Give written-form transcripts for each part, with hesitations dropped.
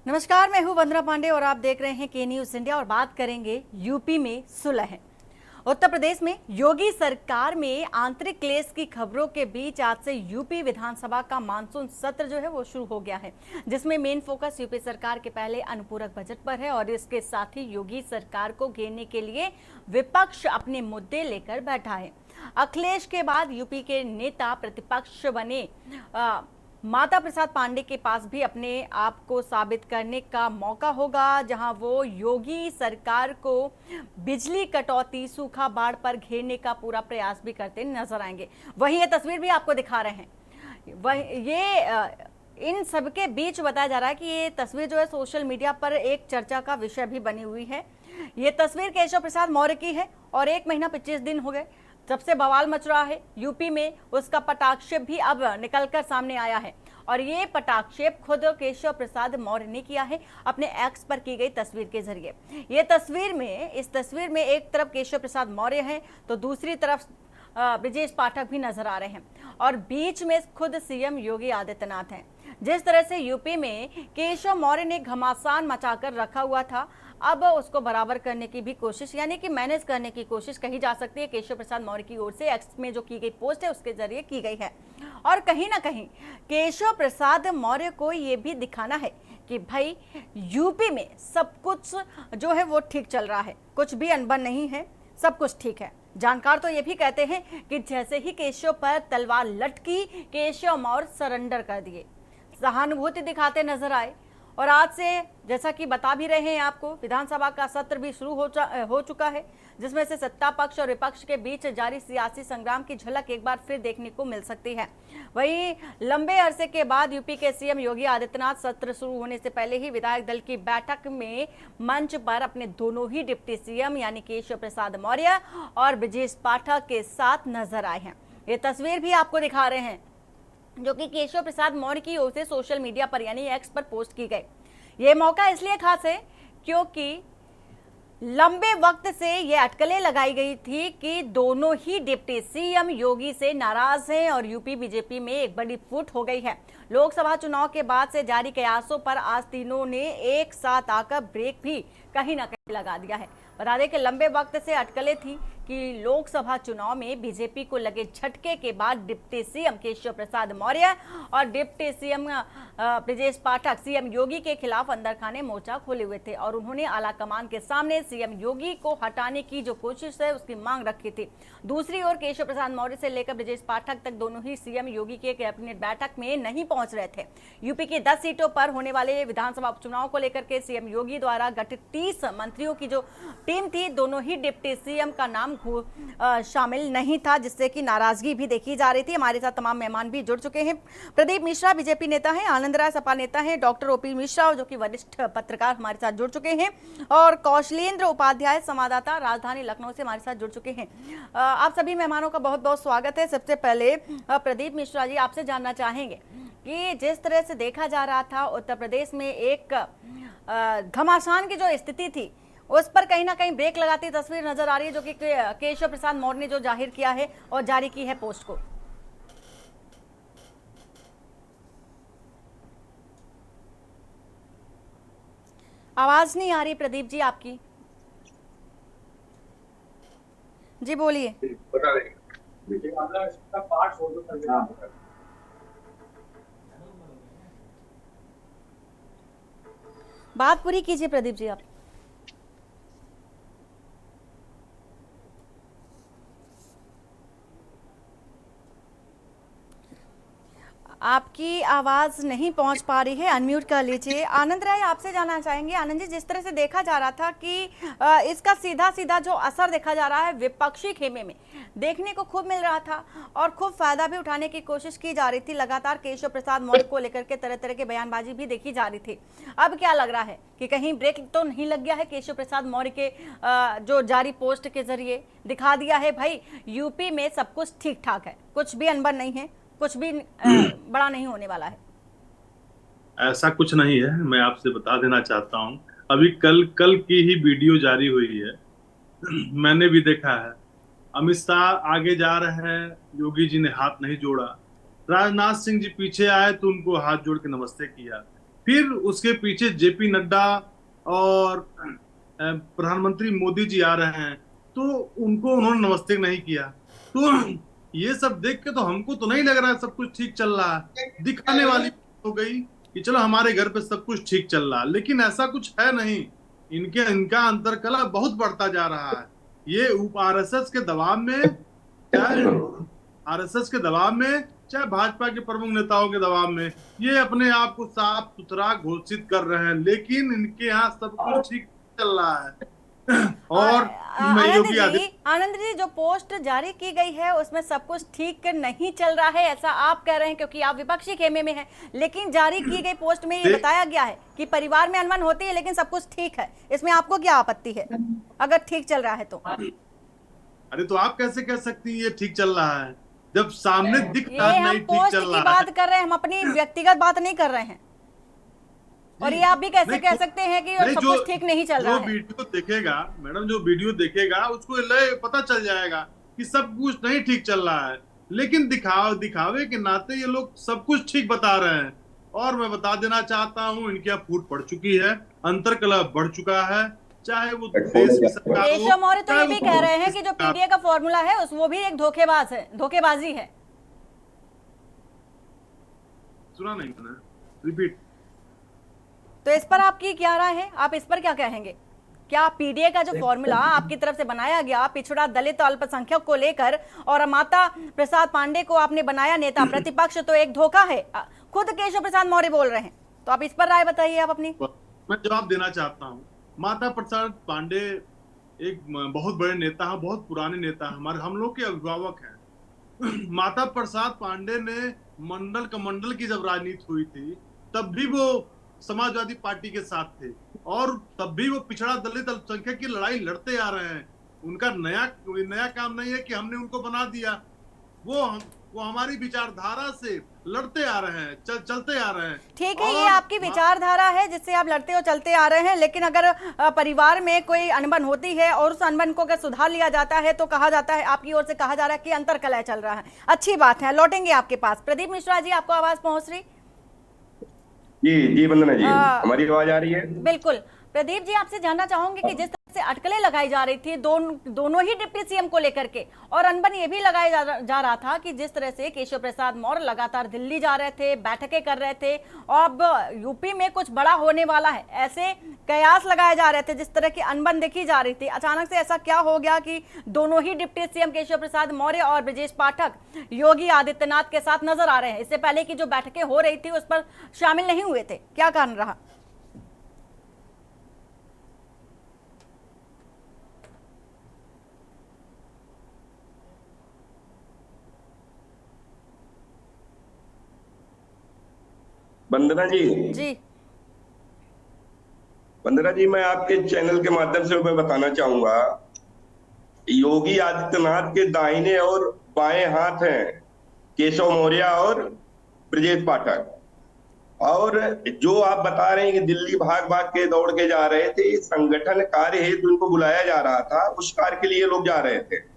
नमस्कार, मैं हूं वंदना पांडे और आप देख रहे हैं के न्यूज इंडिया। और बात करेंगे यूपी में सुलह। उत्तर प्रदेश में योगी सरकार में आंतरिक क्लेश की खबरों के बीच आज से यूपी विधानसभा का मानसून सत्र जो है वो शुरू हो गया है, जिसमें मेन फोकस यूपी सरकार के पहले अनुपूरक बजट पर है। और इसके साथ ही योगी सरकार को घेरने के लिए विपक्ष अपने मुद्दे लेकर बैठा है। अखिलेश के बाद यूपी के नेता प्रतिपक्ष बने माता प्रसाद पांडे के पास भी अपने आप को साबित करने का मौका होगा, जहां वो योगी सरकार को बिजली कटौती, सूखा, बाढ़ पर घेरने का पूरा प्रयास भी करते नजर आएंगे। वहीं ये तस्वीर भी आपको दिखा रहे हैं। इन सबके बीच बताया जा रहा है कि ये तस्वीर जो है सोशल मीडिया पर एक चर्चा का विषय भी बनी हुई है। ये तस्वीर केशव प्रसाद मौर्य की है और 1 महीना 25 दिन हो गए सबसे बवाल मच रहा है यूपी में। उसका पटाक्षेप भी अब निकलकर सामने आया है और ये पटाक्षेप खुद केशव प्रसाद मौर्य ने किया है अपने एक्स पर की गई तस्वीर के जरिए। इस तस्वीर में एक तरफ केशव प्रसाद मौर्य है तो दूसरी तरफ ब्रजेश पाठक भी नजर आ रहे हैं और बीच में खुद सीएम योगी आदित्यनाथ हैं। जिस तरह से यूपी में केशव मौर्य ने घमासान मचाकर रखा हुआ था, अब उसको बराबर करने की भी कोशिश, यानी कि मैनेज करने की कोशिश कही जा सकती है केशव प्रसाद मौर्य की ओर से एक्स में जो की गई पोस्ट है उसके जरिए की गई है। और कहीं ना कहीं केशव प्रसाद मौर्य को ये भी दिखाना है कि भाई यूपी में सब कुछ जो है वो ठीक चल रहा है, कुछ भी अनबन नहीं है, सब कुछ ठीक है। जानकार तो ये भी कहते हैं कि जैसे ही केशव पर तलवार लटकी, केशव मौर्य सरेंडर कर दिए, सहानुभूति दिखाते नजर आए। और आज से जैसा कि बता भी रहे हैं आपको, विधानसभा का सत्र भी शुरू हो चुका है, जिसमें से सत्ता पक्ष और विपक्ष के बीच जारी सियासी संग्राम की झलक एक बार फिर देखने को मिल सकती है। वहीं लंबे अरसे के बाद यूपी के सीएम योगी आदित्यनाथ सत्र शुरू होने से पहले ही विधायक दल की बैठक में मंच पर अपने दोनों ही डिप्टी सीएम यानी केशव प्रसाद मौर्य और ब्रजेश पाठक के साथ नजर आए हैं। ये तस्वीर भी आपको दिखा रहे हैं जो कि केशव प्रसाद मौर्य की ओर से सोशल मीडिया पर यानी एक्स पर पोस्ट की गई। ये मौका इसलिए खास है क्योंकि लंबे वक्त से ये अटकलें लगाई गई थी कि दोनों ही डिप्टी सीएम योगी से नाराज हैं और यूपी बीजेपी में एक बड़ी फूट हो गई है। लोकसभा चुनाव के बाद से जारी कयासों पर आज तीनों ने एक साथ आकर ब्रेक भी कहीं ना कहीं लगा दिया है। बता दें कि लंबे वक्त से अटकलें थी कि लोकसभा चुनाव में बीजेपी को लगे झटके के बाद डिप्टी सीएम केशव प्रसाद मौर्य और deputy CM Brajesh Pathak CM योगी के खिलाफ अंदर खाने मोर्चा खोले हुए थे और उन्होंने आला कमान के सामने सीएम योगी को हटाने की जो कोशिश है उसकी मांग रखी थी। दूसरी ओर केशव प्रसाद मौर्य से लेकर ब्रजेश पाठक तक दोनों ही सीएम योगी के कैबिनेट बैठक में नहीं पहुंच रहे थे। यूपी की 10 सीटों पर होने वाले विधानसभा उपचुनाव को लेकर के सीएम योगी द्वारा गठित 30 मंत्रियों की जो टीम थी, दोनों ही डिप्टी सीएम का नाम शामिल नहीं था, जिससे कि नाराजगी भी देखी जा रही थी। हमारे साथ तमाम मेहमान भी जुड़ चुके हैं। प्रदीप मिश्रा बीजेपी नेता हैं, आनंद राय सपा नेता हैं, डॉक्टर ओपी मिश्रा जो कि वरिष्ठ पत्रकार हमारे साथ जुड़ चुके हैं और कौशलेंद्र उपाध्याय संवाददाता राजधानी लखनऊ से हमारे साथ जुड़ चुके हैं। आप सभी मेहमानों का बहुत बहुत स्वागत है। सबसे पहले प्रदीप मिश्रा जी, आपसे जानना चाहेंगे कि जिस तरह से देखा जा रहा था उत्तर प्रदेश में एक घमासान की जो स्थिति थी उस पर कहीं ना कहीं ब्रेक लगाती तस्वीर नजर आ रही है, जो कि केशव प्रसाद मौर्य ने जो जाहिर किया है और जारी की है पोस्ट को। आवाज नहीं आ रही प्रदीप जी आपकी। जी बोलिए। बात पूरी कीजिए प्रदीप जी आप। आपकी आवाज नहीं पहुंच पा रही है, अनम्यूट कर लीजिए। आनंद राय आपसे जानना चाहेंगे। आनंद जी, जिस तरह से देखा जा रहा था कि इसका सीधा सीधा जो असर देखा जा रहा है विपक्षी खेमे में देखने को खूब मिल रहा था और खूब फायदा भी उठाने की कोशिश की जा रही थी। लगातार केशव प्रसाद मौर्य को लेकर के तरह तरह के बयानबाजी भी देखी जा रही थी। अब क्या लग रहा है कि कहीं ब्रेक तो नहीं लग गया है? केशव प्रसाद मौर्य के जो जारी पोस्ट के जरिए दिखा दिया है भाई यूपी में सब कुछ ठीक ठाक है, कुछ भी अनबन नहीं है, कुछ भी बड़ा नहीं होने वाला है। ऐसा कुछ नहीं है। मैं आपसे बता देना चाहता हूँ, अभी कल कल की ही वीडियो जारी हुई है। मैंने भी देखा है। अमित शाह आगे जा रहे हैं, योगी जी ने हाथ नहीं जोड़ा। राजनाथ सिंह जी पीछे आए तो उनको हाथ जोड़ के नमस्ते किया। फिर उसके पीछे जेपी नड्डा और प्रधानमंत्री मोदी जी आ रहे हैं, तो उनको उन्होंने नमस्ते नहीं किया। तो ये सब देख के तो हमको तो नहीं लग रहा है सब कुछ ठीक चल रहा है। दिखाने वाली हो गई कि चलो हमारे घर पे सब कुछ ठीक चल रहा है, लेकिन ऐसा कुछ है नहीं। इनका अंतरकलह बहुत बढ़ता जा रहा है। ये आरएसएस के दबाव में, चाहे आरएसएस के दबाव में, चाहे भाजपा के प्रमुख नेताओं के दबाव में, ये अपने आप को साफ सुथरा घोषित कर रहे हैं, लेकिन इनके यहाँ सब कुछ ठीक चल रहा है। और आनंद जी, जो पोस्ट जारी की गई है उसमें सब कुछ ठीक नहीं चल रहा है ऐसा आप कह रहे हैं, क्योंकि आप विपक्षी खेमे में हैं, लेकिन जारी की गई पोस्ट में ये बताया गया है कि परिवार में अनबन होती है लेकिन सब कुछ ठीक है। इसमें आपको क्या आपत्ति है अगर ठीक चल रहा है तो? अरे तो आप कैसे कह सकती हैं ये ठीक चल रहा है जब सामने दिख रहा है नहीं ठीक चल रहा है? बात कर रहे हैं हम, अपनी व्यक्तिगत बात नहीं कर रहे हैं। और ये आप भी कैसे कह सकते हैं कि सब कुछ ठीक नहीं चल रहा है? जो वीडियो देखेगा मैडम, जो वीडियो देखेगा उसको पता चल जाएगा कि सब कुछ नहीं ठीक चल रहा है, लेकिन दिखावे के नाते ये लोग सब कुछ ठीक बता रहे हैं। और मैं बता देना चाहता हूँ, इनकी अब फूट पड़ चुकी है, अंतरकलह बढ़ चुका है, चाहे वो देश की सरकार हो। केशव मौर्य तो ये भी कह रहे हैं कि जो पीडीए का फॉर्मूला है वो भी एक धोखेबाजी है। सुना नहीं मैंने, रिपीट। तो इस पर आपकी क्या राय है? आप इस पर क्या कहेंगे? क्या पीडीए का जो फॉर्मूला आपकी तरफ से बनाया गया पिछड़ा दलित और अल्पसंख्यक को लेकर, और माता प्रसाद पांडे को आपने बनाया नेता प्रतिपक्ष, तो एक धोखा है? खुद केशव प्रसाद मौर्य बोल रहे हैं, तो आप इस पर राय बताइए। आप अपनी। मैं जवाब देना चाहता हूँ। माता प्रसाद पांडे एक बहुत बड़े नेता हैं, बहुत पुराने नेता हैं, हमारे हम लोग के अभिभावक हैं। माता प्रसाद पांडे ने मंडल कमंडल की जब राजनीति हुई थी तब भी वो समाजवादी पार्टी के साथ थे, और तब भी वो पिछड़ा दलित अल्पसंख्यक की लड़ाई लड़ते आ रहे हैं। उनका नया काम नहीं है कि हमने उनको बना दिया, वो हमारी विचारधारा से लड़ते आ रहे हैं, चलते आ रहे हैं। ठीक है, ये आपकी विचारधारा है जिससे आप लड़ते हो चलते आ रहे हैं, लेकिन अगर परिवार में कोई अनबन होती है और उस अनबन को अगर सुधार लिया जाता है तो कहा जाता है, आपकी ओर से कहा जा रहा है कि अंतरकलह चल रहा है। अच्छी बात है, लौटेंगे आपके पास। प्रदीप मिश्रा जी, आपको आवाज पहुंच रही? जी वंदना जी, हमारी आवाज आ रही है? बिल्कुल। प्रदीप जी, आपसे जानना चाहूंगी कि जिस तरह से अटकलें लगाई जा रही थी दोनों ही डिप्टी सीएम को लेकर के, और अनबन ये भी लगाया जा रहा था कि जिस तरह से केशव प्रसाद मौर्य लगातार दिल्ली जा रहे थे, बैठकें कर रहे थे, और अब यूपी में कुछ बड़ा होने वाला है, ऐसे कयास लगाए जा रहे थे, जिस तरह की अनबन देखी जा रही थी। अचानक से ऐसा क्या हो गया कि दोनों ही डिप्टी सीएम केशव प्रसाद मौर्य और ब्रजेश पाठक योगी आदित्यनाथ के साथ नजर आ रहे हैं? इससे पहले की जो बैठकें हो रही थी उस पर शामिल नहीं हुए थे, क्या कारण रहा? वंदना जी, मैं आपके चैनल के माध्यम से मैं बताना चाहूंगा, योगी आदित्यनाथ के दाहिने और बाएं हाथ हैं केशव मौर्य और ब्रजेश पाठक। और जो आप बता रहे हैं कि दिल्ली भाग भाग के दौड़ के जा रहे थे, संगठन कार्य हेतु उनको बुलाया जा रहा था, उस कार्य के लिए लोग जा रहे थे।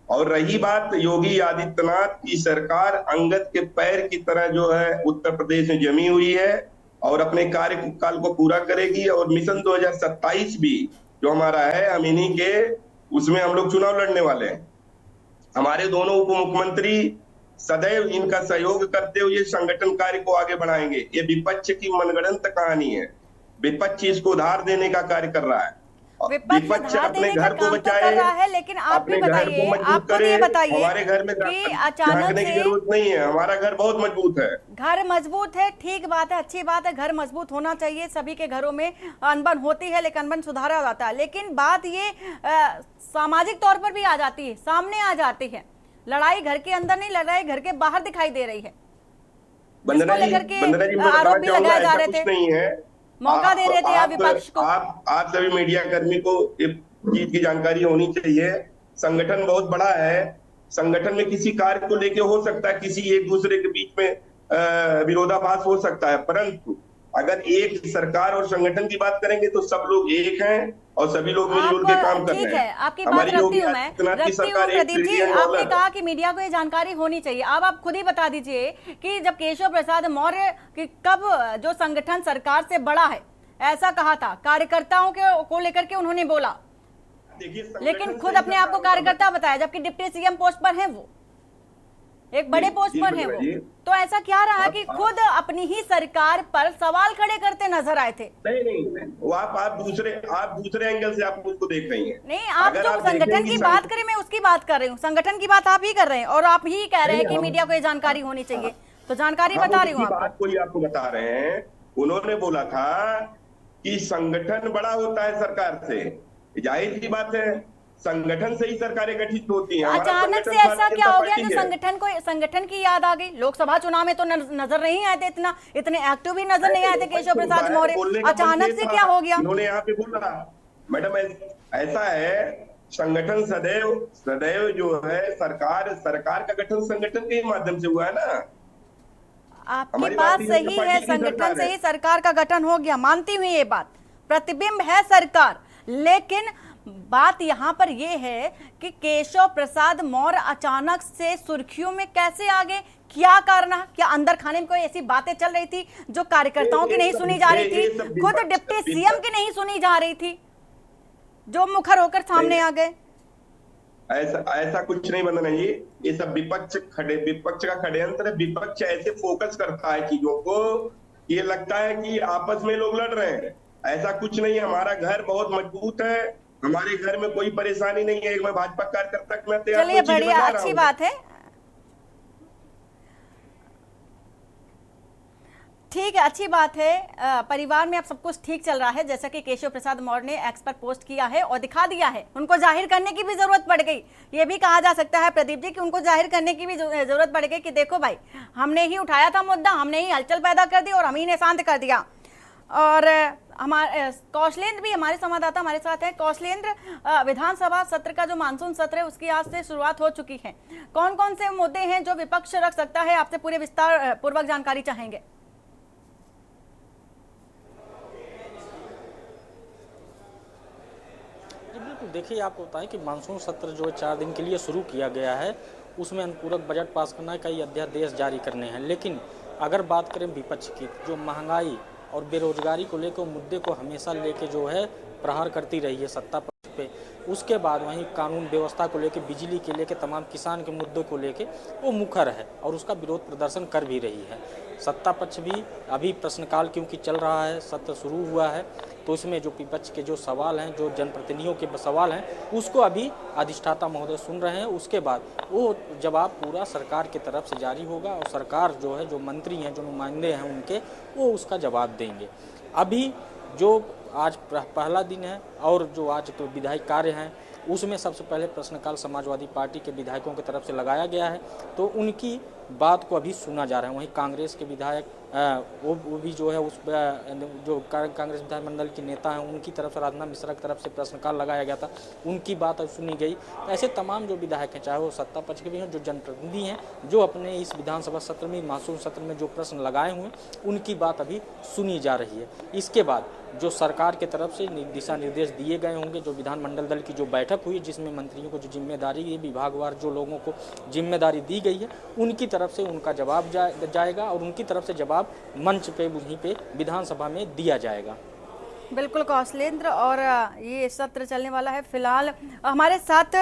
और रही बात योगी आदित्यनाथ की सरकार अंगद के पैर की तरह जो है उत्तर प्रदेश में जमी हुई है और अपने कार्यकाल को पूरा करेगी, और मिशन 2027 भी जो हमारा है, हम इन्हीं के उसमें हम लोग चुनाव लड़ने वाले हैं। हमारे दोनों उप मुख्यमंत्री सदैव इनका सहयोग करते हुए संगठन कार्य को आगे बढ़ाएंगे। ये विपक्ष की मनगढ़ंत कहानी है, विपक्ष इसको उधार देने का कार्य कर रहा है। विपक्ष अपने घर को बचाए कर रहा है, लेकिन आप भी बताइए, आप खुद ये बताइए, हमारे घर में कि अचानक से जरूरत नहीं है, हमारा घर बहुत मजबूत है। घर मजबूत है, ठीक बात है, अच्छी बात है, घर मजबूत होना चाहिए। सभी के घरों में अनबन होती है, लेकिन अनबन सुधारा जाता है। लेकिन बात ये सामाजिक तौर पर भी आ जाती है, सामने आ जाती है। लड़ाई घर के अंदर नहीं, लड़ाई घर के बाहर दिखाई दे रही है। वंदना जी, आरोप भी लगाए जा रहे थे, नहीं है, मौका दे रहे थे आप विपक्ष को। आप सभी मीडिया कर्मी को इस चीज की जानकारी होनी चाहिए। संगठन बहुत बड़ा है, संगठन में किसी कार्य को लेके हो सकता है किसी एक दूसरे के बीच में विरोधाभास हो सकता है, परंतु अगर एक सरकार और संगठन की बात करेंगे तो सब लोग एक हैं और सभी लोग मिलजुल के काम कर ठीक रहे है, हैं। आपकी बात हमारी रखती योगी हूँ मैं, आदित्यनाथ की रखती हूँ सरकार 1 प्रदीप जी। ट्रिलियन आपने डॉलर। कहा कि मीडिया को ये जानकारी होनी चाहिए। अब आप खुद ही बता दीजिए कि जब केशव प्रसाद मौर्य कि कब जो संगठन सरकार से बड़ा है ऐसा कहा था, कार्यकर्ताओं को लेकर के उन्होंने बोला, देखिए लेकिन खुद अपने आप को कार्यकर्ता बताया, जबकि डिप्टी सीएम पोस्ट पर हैं, वो एक बड़े पोस्ट पर हैं वो। तो ऐसा क्या रहा कि खुद अपनी ही सरकार पर सवाल खड़े करते नजर आए थे? नहीं, वो आप दूसरे एंगल से आप उसको देख रही हैं। नहीं, आप जो संगठन की बात करें, मैं उसकी बात कर रही हूँ। संगठन की बात आप ही कर रहे हैं और आप ही कह रहे हैं कि मीडिया को ये जानकारी होनी चाहिए, तो जानकारी बता रही हूँ आपको। कोई आपको बता रहे हैं, उन्होंने बोला था कि संगठन बड़ा होता है सरकार से। जाहिर सी बात है, संगठन से ही सरकारें गठित होती हैं। अचानक से ऐसा क्या हो गया जो संगठन की याद आ गई? लोकसभा चुनाव में तो नजर नहीं आए थे, इतने एक्टिव भी नजर नहीं आए थे केशव प्रसाद मौर्य। अचानक से क्या हो गया? उन्होंने यहाँ पे बोला, मैडम ऐसा है, संगठन सदैव जो है सरकार का गठन संगठन के माध्यम से हुआ है ना। आपकी बात सही है, संगठन से ही सरकार का गठन हो गया, मानती हूँ ये बात, प्रतिबिंब है सरकार। लेकिन बात यहाँ पर यह है कि केशव प्रसाद मौर्य अचानक से सुर्खियों में कैसे आ गए? क्या कारण है? क्या अंदर खाने में कोई ऐसी बातें चल रही थी जो कार्यकर्ताओं की नहीं सुनी जा रही थी, खुद डिप्टी सीएम की नहीं सुनी जा रही थी, जो मुखर होकर सामने आ गए? ऐसा कुछ नहीं बना नहीं। ये सब विपक्ष का षड्यंत्र है। विपक्ष ऐसे फोकस करता है चीजों को, ये लगता है कि आपस में लोग लड़ रहे हैं। ऐसा कुछ नहीं है। हमारा घर बहुत मजबूत है, हमारे घर में कोई परेशानी नहीं है। मैं भाजपा कार्यकर्ता के नाते चलिए, बढ़िया, अच्छी बात है, ठीक है, अच्छी बात है। परिवार में अब सब कुछ ठीक चल रहा है, जैसा कि केशव प्रसाद मौर्य ने एक्स पर पोस्ट किया है और दिखा दिया है। उनको जाहिर करने की भी जरूरत पड़ गई, ये भी कहा जा सकता है प्रदीप जी कि उनको जाहिर करने की भी जरूरत पड़ गई कि देखो भाई, हमने ही उठाया था मुद्दा, हमने ही हलचल पैदा कर दी और हम ही ने शांत कर दिया। और हमारे कौशलेंद्र भी हमारे संवाददाता हमारे साथ है। कौशलेंद्र, विधानसभा सत्र का जो मानसून सत्र है उसकी आज से शुरुआत हो चुकी है। कौन कौन से मुद्दे हैं जो विपक्ष रख सकता है? आपसे पूरे विस्तार पूर्वक जानकारी चाहेंगे। बिल्कुल, देखिए, आपको बताएं कि मानसून सत्र जो 4 दिन के लिए शुरू किया गया है, उसमें अनुपूरक बजट पास करना है, कई अध्यादेश जारी करने हैं। लेकिन अगर बात करें विपक्ष की, जो महंगाई और बेरोजगारी को लेकर मुद्दे को हमेशा लेके जो है प्रहार करती रही है सत्ता पक्ष पे, उसके बाद वहीं कानून व्यवस्था को लेके, बिजली के लेके, तमाम किसान के मुद्दों को लेके वो मुखर है और उसका विरोध प्रदर्शन कर भी रही है। सत्ता पक्ष भी अभी प्रश्नकाल क्योंकि चल रहा है, सत्र शुरू हुआ है, तो इसमें जो विपक्ष के जो सवाल हैं, जो जनप्रतिनिधियों के सवाल हैं, उसको अभी अधिष्ठाता महोदय सुन रहे हैं। उसके बाद वो जवाब पूरा सरकार की तरफ से जारी होगा और सरकार जो है, जो मंत्री हैं, जो नुमाइंदे हैं उनके, वो उसका जवाब देंगे। अभी जो आज पहला दिन है और जो आज तो विधायी कार्य हैं, उसमें सबसे पहले प्रश्नकाल समाजवादी पार्टी के विधायकों की तरफ से लगाया गया है, तो उनकी बात को अभी सुना जा रहा है। वहीं कांग्रेस के विधायक वो भी जो है, उस जो कांग्रेस विधानमंडल के नेता हैं, उनकी तरफ से राधा मिश्रा की तरफ से प्रश्नकाल लगाया गया था, उनकी बात अब सुनी गई। ऐसे तमाम जो विधायक हैं, चाहे वो सत्ता पक्ष के भी हैं, जो जनप्रतिनिधि हैं, जो अपने इस विधानसभा सत्र में, मानसून सत्र में जो प्रश्न लगाए हुए हैं, उनकी बात अभी सुनी जा रही है। इसके बाद जो सरकार के तरफ से दिशा निर्देश दिए गए होंगे, जो विधानमंडल दल की जो बैठक हुई, जिसमें मंत्रियों को जो जिम्मेदारी, विभागवार जो लोगों को जिम्मेदारी दी गई है, उनकी तरफ से उनका जवाब जाएगा और उनकी तरफ से जवाब मंच पे, वहीं पे विधानसभा में दिया जाएगा। बिल्कुल कौशलेंद्र, और ये सत्र चलने वाला है। फिलहाल हमारे साथ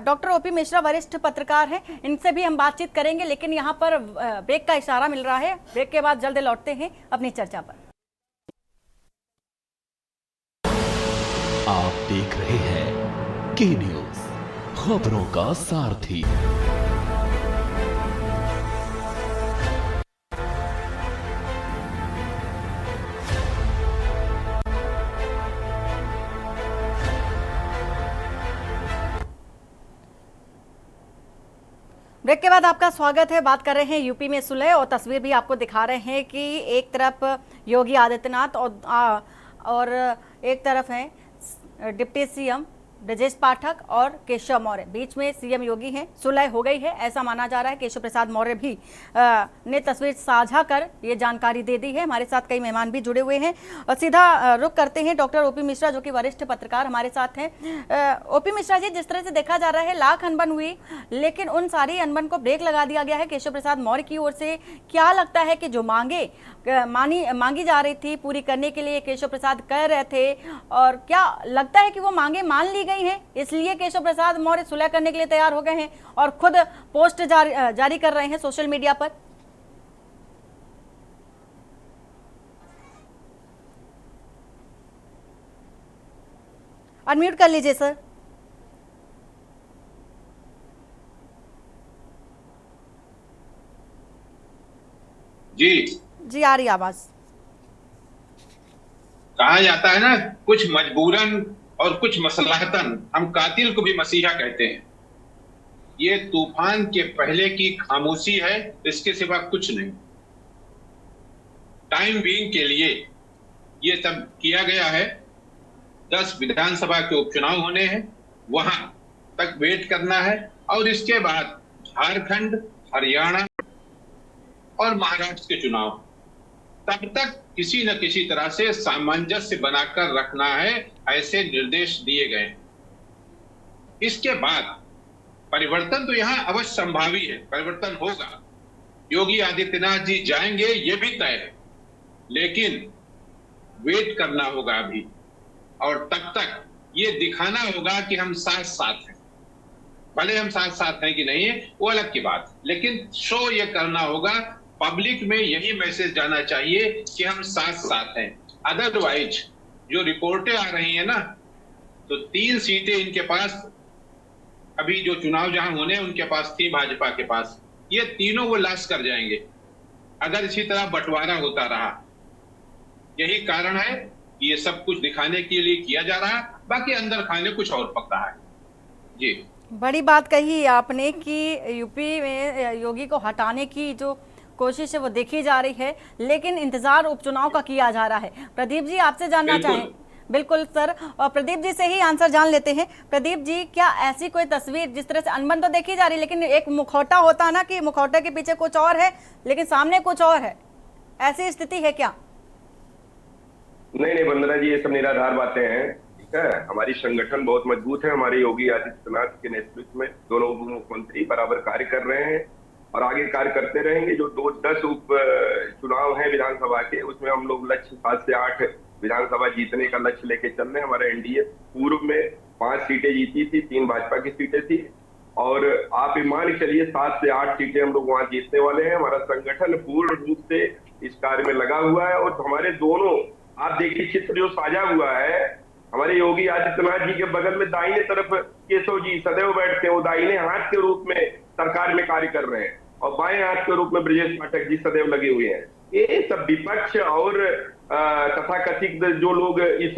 डॉक्टर ओपी मिश्रा वरिष्ठ पत्रकार हैं, इनसे भी हम बातचीत करेंगे, लेकिन यहाँ पर ब्रेक का इशारा मिल रहा है। ब्रेक के बाद जल्द लौटते हैं अपनी चर्चा पर। आप देख रहे हैं के न्यूज, खबरों का सारथी। ब्रेक के बाद आपका स्वागत है। बात कर रहे हैं यूपी में सुलह, और तस्वीर भी आपको दिखा रहे हैं कि एक तरफ योगी आदित्यनाथ और एक तरफ है डिप्टी सीएम ब्रजेश पाठक और केशव मौर्य बीच में सीएम योगी हैं, सुलह हो गई है ऐसा माना जा रहा है। केशव प्रसाद मौर्य भी ने तस्वीर साझा कर ये जानकारी दे दी है। हमारे साथ कई मेहमान भी जुड़े हुए हैं और सीधा रुख करते हैं डॉक्टर ओपी मिश्रा जो कि वरिष्ठ पत्रकार हमारे साथ हैं। ओपी मिश्रा जी, जिस तरह से देखा जा रहा है लाख अनबन हुई, लेकिन उन सारी अनबन को ब्रेक लगा दिया गया है केशव प्रसाद मौर्य की ओर से। क्या लगता है कि जो मांगी जा रही थी पूरी करने के लिए केशव प्रसाद कह रहे थे, और क्या लगता है कि वो मांगे मान ली गई हैं, इसलिए केशव प्रसाद मौर्य सुलह करने के लिए तैयार हो गए हैं और खुद पोस्ट जारी कर रहे हैं सोशल मीडिया पर? अनम्यूट कर लीजिए सर। जी आ रही आवाज। कहा जाता है ना, कुछ मजबूरन और कुछ मसलहतन हम कातिल को भी मसीहा कहते हैं। ये तूफान के पहले की खामोशी है, इसके सिवा कुछ नहीं। टाइम बीइंग के लिए ये सब किया गया है। 10 विधानसभा के उपचुनाव होने हैं, वहां तक वेट करना है और इसके बाद झारखंड, हरियाणा और महाराष्ट्र के चुनाव, तब तक किसी न किसी तरह से सामंजस्य बनाकर रखना है, ऐसे निर्देश दिए गए। इसके बाद परिवर्तन तो यहां अवश्य संभावी है, परिवर्तन होगा। योगी आदित्यनाथ जी जाएंगे ये भी तय है, लेकिन वेट करना होगा अभी, और तब तक ये दिखाना होगा कि हम साथ साथ हैं। भले हम साथ साथ हैं कि नहीं है वो अलग की बात, लेकिन शो ये करना होगा, पब्लिक में यही मैसेज जाना चाहिए कि हम साथ साथ हैं। अदरवाइज जो रिपोर्टें आ रही हैं ना, तो 3 सीटें इनके पास अभी जो चुनाव जहां होने उनके पास थी भाजपा के पास, ये तीनों वो लाश कर जाएंगे अगर इसी तरह बंटवारा होता रहा। यही कारण है कि ये सब कुछ दिखाने के लिए किया जा रहा है, बाकी अंदर खाने कुछ और पक रहा है। जी, बड़ी बात कही आपने कि यूपी में योगी को हटाने की जो कोशिश है वो देखी जा रही है, लेकिन इंतजार उपचुनाव का किया जा रहा है। प्रदीप जी, आपसे जानना चाहें। बिल्कुल सर, और प्रदीप जी से ही आंसर जान लेते हैं। प्रदीप जी, क्या ऐसी कोई तस्वीर, जिस तरह से अनबन तो देखी जा रही है, लेकिन एक मुखौटा होता है ना कि मुखौटे के पीछे कुछ और है लेकिन सामने कुछ और है, ऐसी स्थिति है क्या? नहीं वंदना जी, ये सब निराधार बातें हैं। ठीक है, हमारी संगठन बहुत मजबूत है। हमारे योगी आदित्यनाथ के नेतृत्व में दोनों उप मुख्यमंत्री बराबर कार्य कर रहे हैं और आगे कार्य करते रहेंगे। जो 10 उप चुनाव हैं विधानसभा के, उसमें हम लोग लक्ष्य 7 से 8 विधानसभा जीतने का लक्ष्य लेके चल रहे हैं। हमारे एनडीए पूर्व में 5 सीटें जीती थी, 3 भाजपा की सीटें थी, और आप मान के चलिए 7 से 8 सीटें हम लोग वहां जीतने वाले हैं। हमारा संगठन पूर्ण रूप से इस कार्य में लगा हुआ है। और हमारे दोनों, आप देखिए चित्र जो साझा हुआ है, हमारे योगी आदित्यनाथ जी के बगल में दाहिने तरफ केशव जी सदैव बैठते हैं, वो दाहिने हाथ के रूप में सरकार में कार्य कर रहे हैं, और बाएं हाथ के रूप में ब्रजेश पाठक जी सदैव लगे हुए हैं। ये सब विपक्ष और तथाकथित जो लोग इस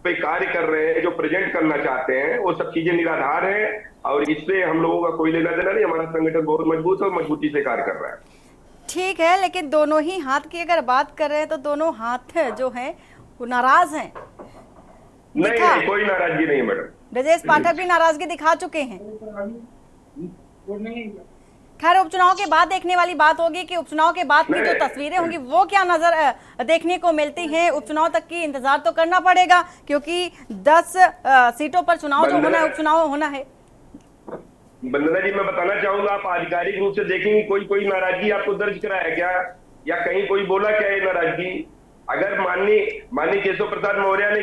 पे कार्य कर रहे हैं, जो प्रेजेंट करना चाहते हैं, वो सब चीजें निराधार है और इससे हम लोगों का कोई लेना देना नहीं। हमारा संगठन बहुत मजबूत है और मजबूती से कार्य कर रहा है। ठीक है, लेकिन दोनों ही हाथ की अगर बात कर रहे हैं तो दोनों हाथ जो हैं वो नाराज हैं। नहीं, कोई नाराजगी नहीं मैडम। ब्रजेश पाठक भी नाराजगी दिखा चुके हैं। खैर, उपचुनाव के बाद देखने वाली बात होगी कि उपचुनाव के बाद की जो तस्वीरें होंगी वो क्या नजर देखने को मिलती हैं। उपचुनाव तक की इंतजार तो करना पड़ेगा, क्योंकि 10 सीटों पर चुनाव जो होना है, उपचुनाव होना है। वंदना जी, मैं बताना चाहूंगा, आप आधिकारिक रूप से देखेंगे कोई नाराजगी आपको दर्ज कराया क्या, या कहीं कोई बोला क्या ये नाराजगी? अगर माननीय केशव प्रसाद मौर्य ने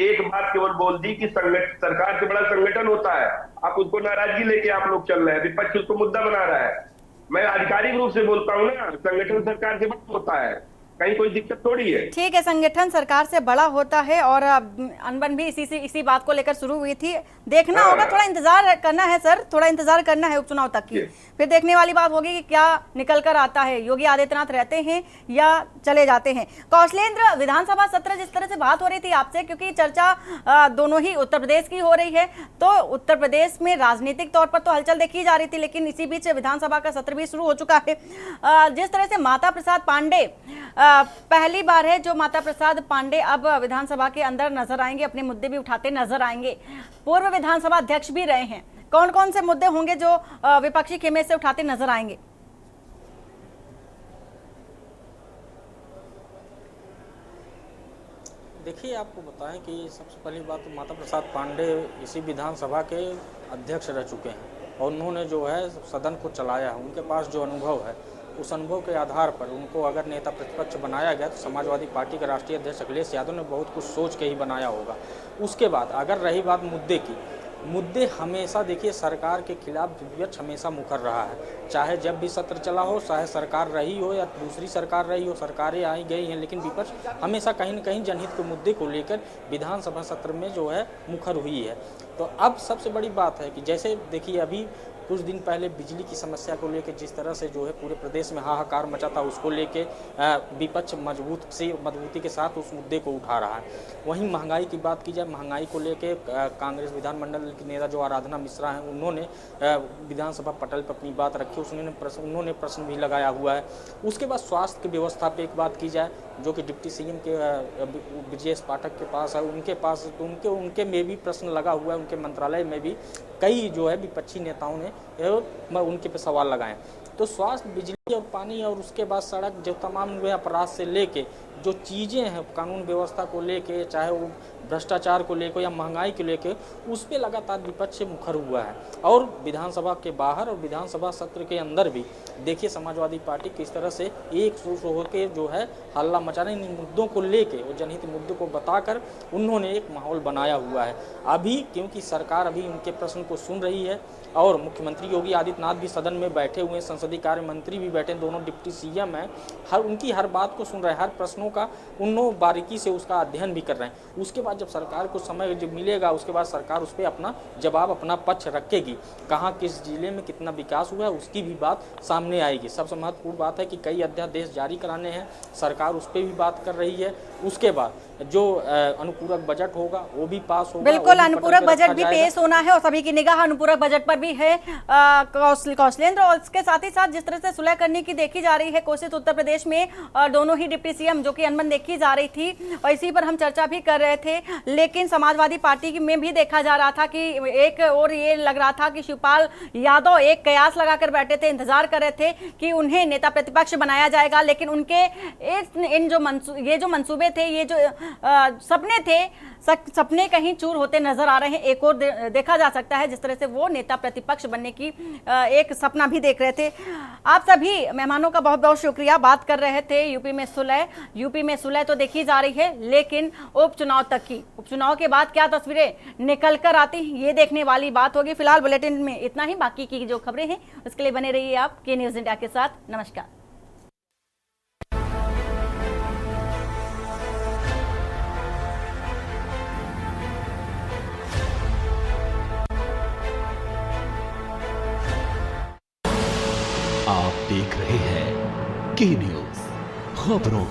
एक बात केवल बोल दी कि सरकार से बड़ा संगठन होता है, आप उसको नाराजगी लेके आप लोग चल रहे हैं, विपक्ष उसको मुद्दा बना रहा है। मैं आधिकारिक रूप से बोलता हूँ ना, संगठन सरकार से बड़ा होता है, कहीं कोई दिक्कत थोड़ी है। ठीक है, संगठन सरकार से बड़ा होता है और अनबन भी इसी बात को लेकर शुरू हुई थी। देखना होगा, थोड़ा इंतजार करना है सर, थोड़ा इंतजार करना है उपचुनाव तक की, फिर देखने वाली बात होगी कि क्या निकल कर आता है। योगी आदित्यनाथ रहते हैं या चले जाते हैं। कौशलेंद्र, विधानसभा सत्र जिस तरह से बात हो रही थी आपसे, क्योंकि चर्चा दोनों ही उत्तर प्रदेश की हो रही है, तो उत्तर प्रदेश में राजनीतिक तौर पर तो हलचल देखी जा रही थी, लेकिन इसी बीच विधानसभा का सत्र भी शुरू हो चुका है। जिस तरह से माता प्रसाद पांडे पहली बार है जो माता प्रसाद पांडे अब विधानसभा के अंदर नजर आएंगे, अपने मुद्दे भी उठाते नजर आएंगे। पूर्व विधानसभा अध्यक्ष भी रहे हैं, कौन कौन से मुद्दे होंगे जो विपक्षी खेमे से उठाते नजर आएंगे? देखिए, आपको बताएं कि सबसे पहली बात तो माता प्रसाद पांडे इसी विधानसभा के अध्यक्ष रह चुके हैं और उन्होंने जो है सदन को चलाया है। उनके पास जो अनुभव है, उस अनुभव के आधार पर उनको अगर नेता प्रतिपक्ष बनाया गया तो समाजवादी पार्टी के राष्ट्रीय अध्यक्ष अखिलेश यादव ने बहुत कुछ सोच के ही बनाया होगा। उसके बाद अगर रही बात मुद्दे की, मुद्दे हमेशा देखिए सरकार के खिलाफ विपक्ष हमेशा मुखर रहा है, चाहे जब भी सत्र चला हो, चाहे सरकार रही हो या दूसरी सरकार रही हो, सरकारें आई गई हैं, लेकिन विपक्ष हमेशा कहीं न कहीं जनहित के मुद्दे को लेकर विधानसभा सत्र में जो है मुखर हुई है। तो अब सबसे बड़ी बात है कि जैसे देखिए अभी कुछ दिन पहले बिजली की समस्या को लेकर जिस तरह से जो है पूरे प्रदेश में हाहाकार मचा था, उसको लेके विपक्ष मजबूती के साथ उस मुद्दे को उठा रहा है। वहीं महंगाई की बात की जाए, महंगाई को लेके कांग्रेस विधानमंडल की नेता जो आराधना मिश्रा हैं, उन्होंने विधानसभा पटल पर अपनी बात रखी, उन्होंने प्रश्न भी लगाया हुआ है। उसके बाद स्वास्थ्य की व्यवस्था पे एक बात की जाए, जो कि डिप्टी सीएम के ब्रजेश पाठक के पास है, उनके पास उनके में भी प्रश्न लगा हुआ है, उनके मंत्रालय में भी कई जो है विपक्षी नेताओं ने उनके पे सवाल लगाए। तो स्वास्थ्य, बिजली और पानी और उसके बाद सड़क, जो तमाम अपराध से लेके जो चीज़ें हैं कानून व्यवस्था को लेके, चाहे वो भ्रष्टाचार को लेकर या महंगाई को लेकर, उस पर लगातार विपक्ष से मुखर हुआ है। और विधानसभा के बाहर और विधानसभा सत्र के अंदर भी देखिए समाजवादी पार्टी किस तरह से एक सूत्र होकर जो है हल्ला मचा रहे, इन मुद्दों को लेके और जनहित मुद्दों को बताकर उन्होंने एक माहौल बनाया हुआ है। अभी क्योंकि सरकार अभी उनके प्रश्न को सुन रही है और मुख्यमंत्री योगी आदित्यनाथ भी सदन में बैठे हुए हैं, संसदीय कार्य मंत्री भी बैठे, दोनों डिप्टी सीएम हैं, उनकी हर बात को सुन रहे हैं, हर प्रश्नों का उन्होंने बारीकी से उसका अध्ययन भी कर रहे हैं। उसके बाद जब सरकार को समय जब मिलेगा, उसके बाद सरकार उस पर अपना जवाब, अपना पक्ष रखेगी, कहाँ किस जिले में कितना विकास हुआ है उसकी भी बात सामने आएगी। सबसे महत्वपूर्ण बात है कि कई अध्यादेश जारी कराने हैं, सरकार उस पर भी बात कर रही है। उसके बाद जो अनुपूरक बजट होगा वो भी पास होगा। बिल्कुल, अनुपूरक बजट भी पेश होना है और सभी की निगाह अनुपूरक बजट पर भी है कौशलेंद्र। और इसके साथ ही साथ जिस तरह से सुलह करने की देखी जा रही है कोशिश उत्तर प्रदेश में, दोनों ही डिप्टी सीएम जो कि अनबन देखी जा रही थी और इसी पर हम चर्चा भी कर रहे थे, लेकिन समाजवादी पार्टी में भी देखा जा रहा था कि एक और ये लग रहा था कि शिवपाल यादव एक कयास लगाकर बैठे थे, इंतजार कर रहे थे कि उन्हें नेता प्रतिपक्ष बनाया जाएगा, लेकिन उनके ये जो मंसूबे थे, ये जो सपने थे, सपने कहीं चूर होते नजर आ रहे हैं। एक और देखा जा सकता है जिस तरह से वो नेता प्रतिपक्ष बनने की एक सपना भी देख रहे थे। आप सभी मेहमानों का बहुत बहुत शुक्रिया। बात कर रहे थे यूपी में सुलह तो देखी जा रही है, लेकिन उपचुनाव तक की, उपचुनाव के बाद क्या तस्वीरें निकल कर आती ये देखने वाली बात होगी। फिलहाल बुलेटिन में इतना ही, बाकी की जो खबरें हैं उसके लिए बने रहिए आप के न्यूज इंडिया के साथ। नमस्कार। आप देख रहे हैं के न्यूज, खबरों